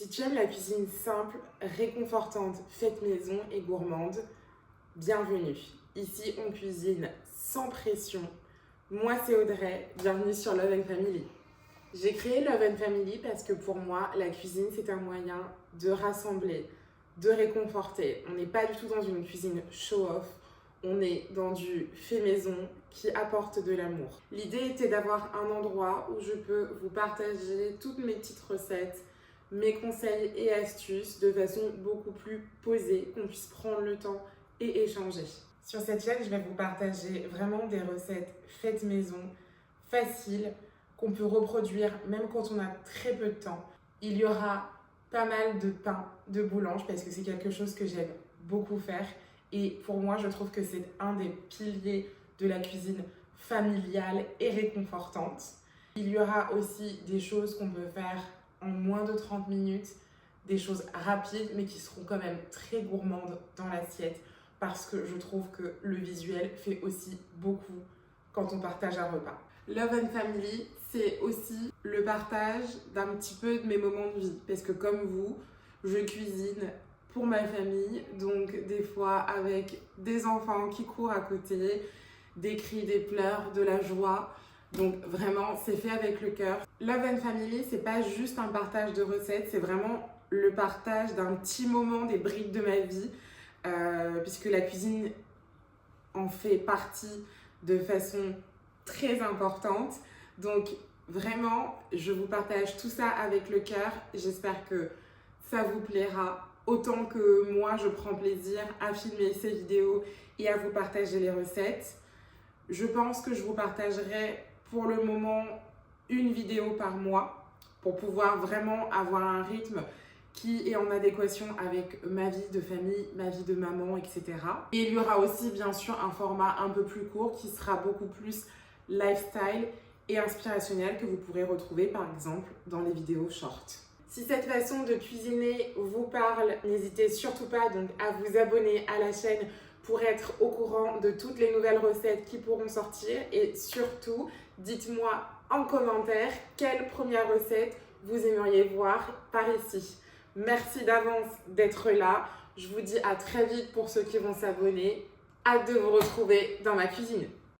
Si tu aimes la cuisine simple, réconfortante, faite maison et gourmande, bienvenue. Ici, on cuisine sans pression. Moi, c'est Audrey. Bienvenue sur Love and Family. J'ai créé Love and Family parce que pour moi, la cuisine, c'est un moyen de rassembler, de réconforter. On n'est pas du tout dans une cuisine show-off. On est dans du fait maison qui apporte de l'amour. L'idée était d'avoir un endroit où je peux vous partager toutes mes petites recettes, mes conseils et astuces de façon beaucoup plus posée, qu'on puisse prendre le temps et échanger. Sur cette chaîne, je vais vous partager vraiment des recettes faites maison, faciles, qu'on peut reproduire même quand on a très peu de temps. Il y aura pas mal de pain de boulange parce que c'est quelque chose que j'aime beaucoup faire. Et pour moi, je trouve que c'est un des piliers de la cuisine familiale et réconfortante. Il y aura aussi des choses qu'on peut faire en moins de 30 minutes, des choses rapides mais qui seront quand même très gourmandes dans l'assiette parce que je trouve que le visuel fait aussi beaucoup quand on partage un repas. Love and Family, c'est aussi le partage d'un petit peu de mes moments de vie parce que comme vous, je cuisine pour ma famille, donc des fois avec des enfants qui courent à côté, des cris, des pleurs, de la joie. Donc vraiment, c'est fait avec le cœur. Love and Family, c'est pas juste un partage de recettes, c'est vraiment le partage d'un petit moment, des briques de ma vie, puisque la cuisine en fait partie de façon très importante. Donc vraiment, je vous partage tout ça avec le cœur. J'espère que ça vous plaira autant que moi, je prends plaisir à filmer ces vidéos et à vous partager les recettes. Je pense que je vous partagerai pour le moment une vidéo par mois pour pouvoir vraiment avoir un rythme qui est en adéquation avec ma vie de famille, ma vie de maman, etc. Et il y aura aussi bien sûr un format un peu plus court qui sera beaucoup plus lifestyle et inspirationnel que vous pourrez retrouver par exemple dans les vidéos short. Si cette façon de cuisiner vous parle, n'hésitez surtout pas donc à vous abonner à la chaîne pour être au courant de toutes les nouvelles recettes qui pourront sortir. Et surtout, dites-moi en commentaire quelle première recette vous aimeriez voir par ici. Merci d'avance d'être là. Je vous dis à très vite pour ceux qui vont s'abonner. Hâte de vous retrouver dans ma cuisine.